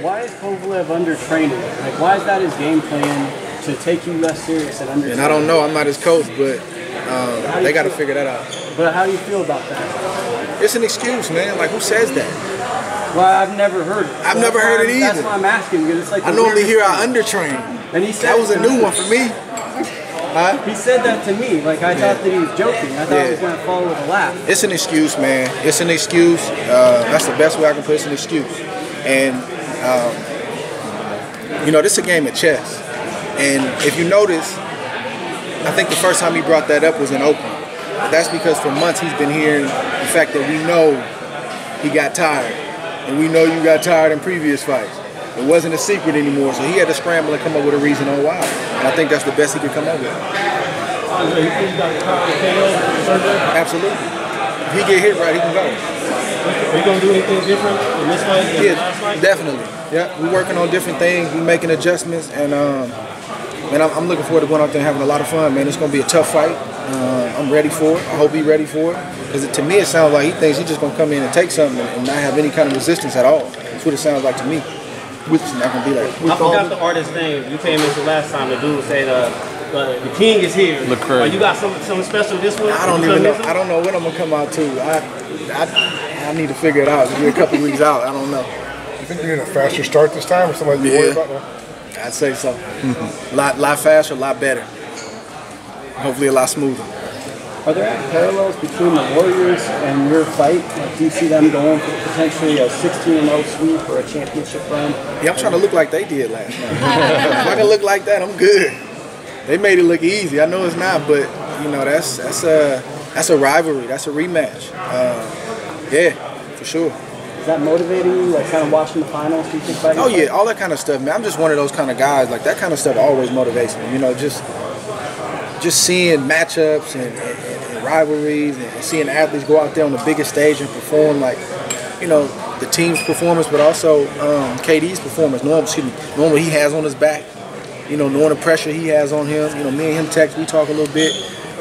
Why is Kovalev under-training? Like, why is that his game plan to take you less serious and under-training? And I don't know. I'm not his coach, but they got to figure that out. But how do you feel about that? It's an excuse, man. Like, who says that? Well, I've never heard it. I've never heard it either. That's why I'm asking, because it's like I normally hear I undertrain. And he said that was a new one for me. Huh? He said that to me. Like, I thought that he was joking. I thought he was going to follow with a laugh. It's an excuse, man. It's an excuse. That's the best way I can put it. It's an excuse. And, you know, this is a game of chess. And if you notice, I think the first time he brought that up was in Oakland. But that's because for months he's been hearing the fact that we know he got tired. And we know you got tired in previous fights. It wasn't a secret anymore, so he had to scramble and come up with a reason on why. And I think that's the best he could come up with. Absolutely. If he get hit right, he can go. Are you going to do anything different in this fight than the last fight? Definitely. Yeah, we're working on different things. We're making adjustments, and man, I'm looking forward to going out there and having a lot of fun, man. It's going to be a tough fight. I'm ready for it. I hope he's ready for it. Because to me, it sounds like he thinks he's just going to come in and take something and not have any kind of resistance at all. That's what it sounds like to me. Which is not going to be like. I forgot the artist's name. You came in the last time. The dude said the king is here. You got something special this one? I don't even know. I don't know when I'm going to come out to. I need to figure it out. We're a couple weeks out. I don't know. You think you're in a faster start this time or something you worry about? I'd say so. Lot faster, a lot better. Hopefully a lot smoother. Are there any parallels between the Warriors and your fight? Like, do you see them going for potentially a 16-0 sweep or a championship run? Yeah, I'm trying to look like they did last night. If I can look like that, I'm good. They made it look easy. I know it's not, but you know that's a rivalry. That's a rematch. Yeah, for sure. Is that motivating you? Like, kind of watching the finals? Do you think fighting? Oh yeah, all that kind of stuff, man. I'm just one of those kind of guys. Like that kind of stuff always motivates me. You know, just seeing matchups and rivalries and seeing athletes go out there on the biggest stage and perform, like, you know, the team's performance, but also KD's performance. Knowing what he has on his back, you know, knowing the pressure he has on him. You know, me and him text, we talk a little bit,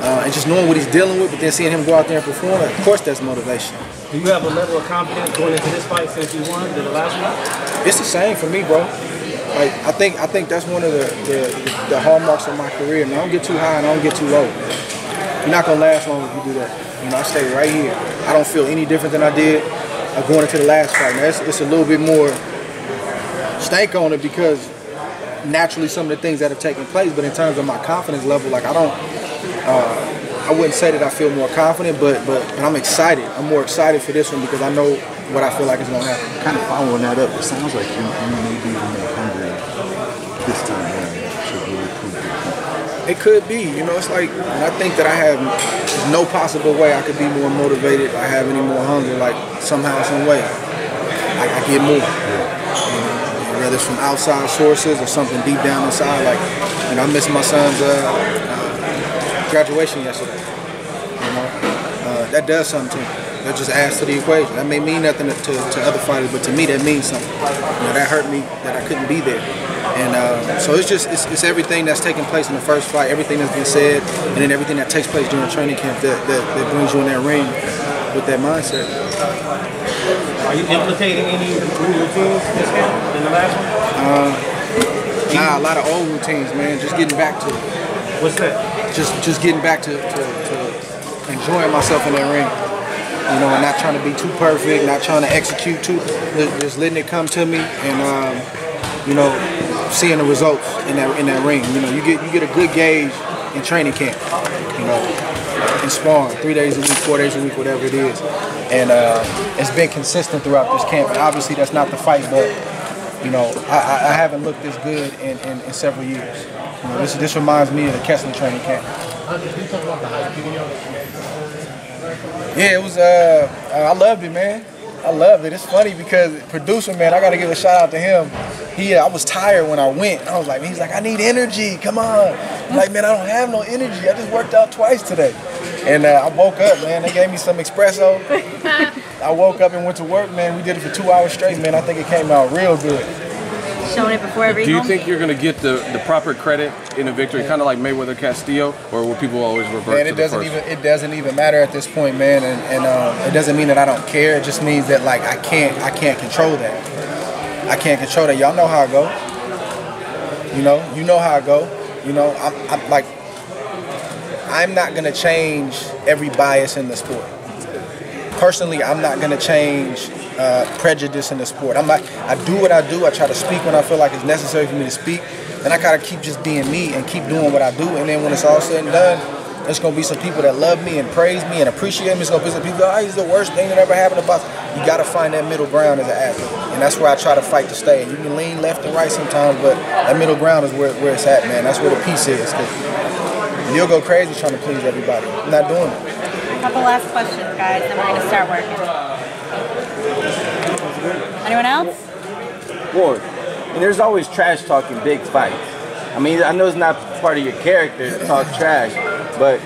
and just knowing what he's dealing with, but then seeing him go out there and perform, of course that's motivation. Do you have a level of confidence going into this fight since you won the last one? It's the same for me, bro. Like I think that's one of the hallmarks of my career. And I don't get too high and I don't get too low. You're not gonna last long if you do that. You know, I stay right here. I don't feel any different than I did going into the last fight. Now it's a little bit more stank on it because naturally some of the things that have taken place. But in terms of my confidence level, like I wouldn't say that I feel more confident, but I'm excited. I'm more excited for this one because I know what I feel like is gonna happen. Kind of following that up, it sounds like you may be more hungry this time around. It could be, you know, it's like, and I think that there's no possible way I could be more motivated, I have any more hunger, like somehow, some way, I get more. And whether it's from outside sources or something deep down inside, like, you know, I missed my son's graduation yesterday, you know, that does something to me. That just adds to the equation. That may mean nothing to other fighters, but to me that means something. You know, that hurt me that I couldn't be there. And so it's everything that's taking place in the first fight, everything that's been said, and then everything that takes place during training camp that brings you in that ring with that mindset. Are you implicating any new routines this camp in the last one? Nah, a lot of old routines, man. Just getting back to it. What's that? Just getting back to enjoying myself in that ring. You know, not trying to be too perfect, not trying to execute just letting it come to me, and you know, seeing the results in that ring. You know, you get a good gauge in training camp. You know, in sparring, 3 days a week, 4 days a week, whatever it is, and it's been consistent throughout this camp. And obviously, that's not the fight, but you know, I haven't looked this good in several years. You know, this reminds me of the Kessler training camp. Yeah, it was. I loved it, man. I loved it. It's funny because producer, man, I got to give a shout out to him. I was tired when I went. I was like, he's like, I need energy. Come on. I'm like, man, I don't have no energy. I just worked out twice today. And I woke up, man. They gave me some espresso. I woke up and went to work, man. We did it for 2 hours straight, man. I think it came out real good. Showing it before every Do you think you're going to get the proper credit in a victory, kind of like Mayweather Castillo, or will people always revert man, to the first? It doesn't even matter at this point, man, and it doesn't mean that I don't care. It just means that like I can't control that. I can't control that. Y'all know how I go. You know how I go. I'm like, I'm not gonna change every bias in the sport. Personally, I'm not gonna change prejudice in the sport. I do what I do. I try to speak when I feel like it's necessary for me to speak, and I gotta keep just being me and keep doing what I do. And then when it's all said and done, there's gonna be some people that love me and praise me and appreciate me. It's gonna be some people that, he's the worst thing that ever happened to boxing. You gotta find that middle ground as an athlete, and that's where I try to fight to stay. You can lean left and right sometimes, but that middle ground is where it's at, man. That's where the peace is. You'll go crazy trying to please everybody. I'm not doing it. A couple last questions, guys, then we're gonna start working. Anyone else? Ward, and there's always trash talking big fights. I mean, I know it's not part of your character to talk trash, but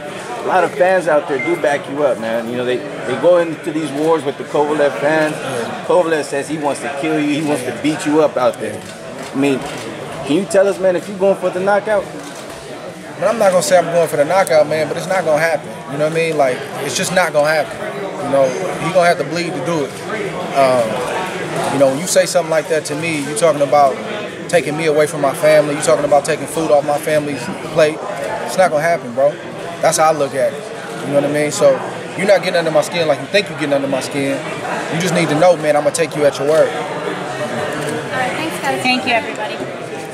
a lot of fans out there do back you up, man. You know, they go into these wars with the Kovalev fans. Kovalev says he wants to kill you, he wants to beat you up out there. I mean, can you tell us, man, if you're going for the knockout? But I'm not gonna say I'm going for the knockout, man, but it's not gonna happen. You know what I mean? Like, it's just not gonna happen. You know, you're gonna have to bleed to do it. You know, when you say something like that to me, you're talking about taking me away from my family, you're talking about taking food off my family's plate. It's not gonna happen, bro. That's how I look at it. You know what I mean? So you're not getting under my skin like you think you're getting under my skin. You just need to know, man, I'm gonna take you at your word. All right, thanks, guys. Thank you, everybody.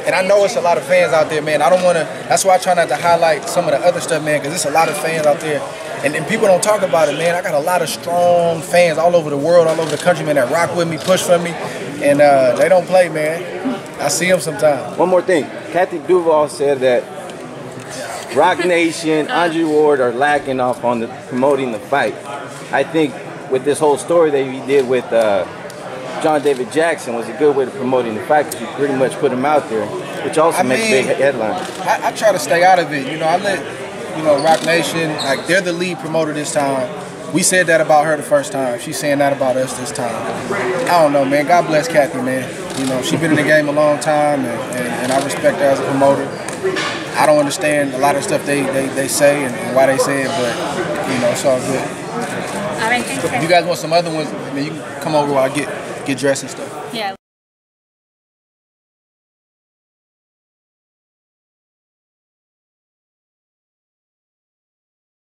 And I know it's a lot of fans out there, man. I don't want to, that's why I try not to highlight some of the other stuff, man, because there's a lot of fans out there. And people don't talk about it, man. I got a lot of strong fans all over the world, all over the country, man, that rock with me, push for me. And they don't play, man. I see them sometimes. One more thing. Kathy Duval said that Rock Nation, Andre Ward are lacking off on promoting the fight. I think with this whole story that he did with John David Jackson was a good way to promoting the fight because you pretty much put him out there, which also makes big headlines. I try to stay out of it. You know, I let, Rock Nation, like, they're the lead promoter this time. We said that about her the first time. She's saying that about us this time. I don't know, man. God bless Kathy, man. You know, she's been in the game a long time, and I respect her as a promoter. I don't understand a lot of stuff they say and why they say it, but, it's all good. All right, thanks, guys. If you guys want some other ones, I mean, you can come over while I get dressed and stuff. Yeah.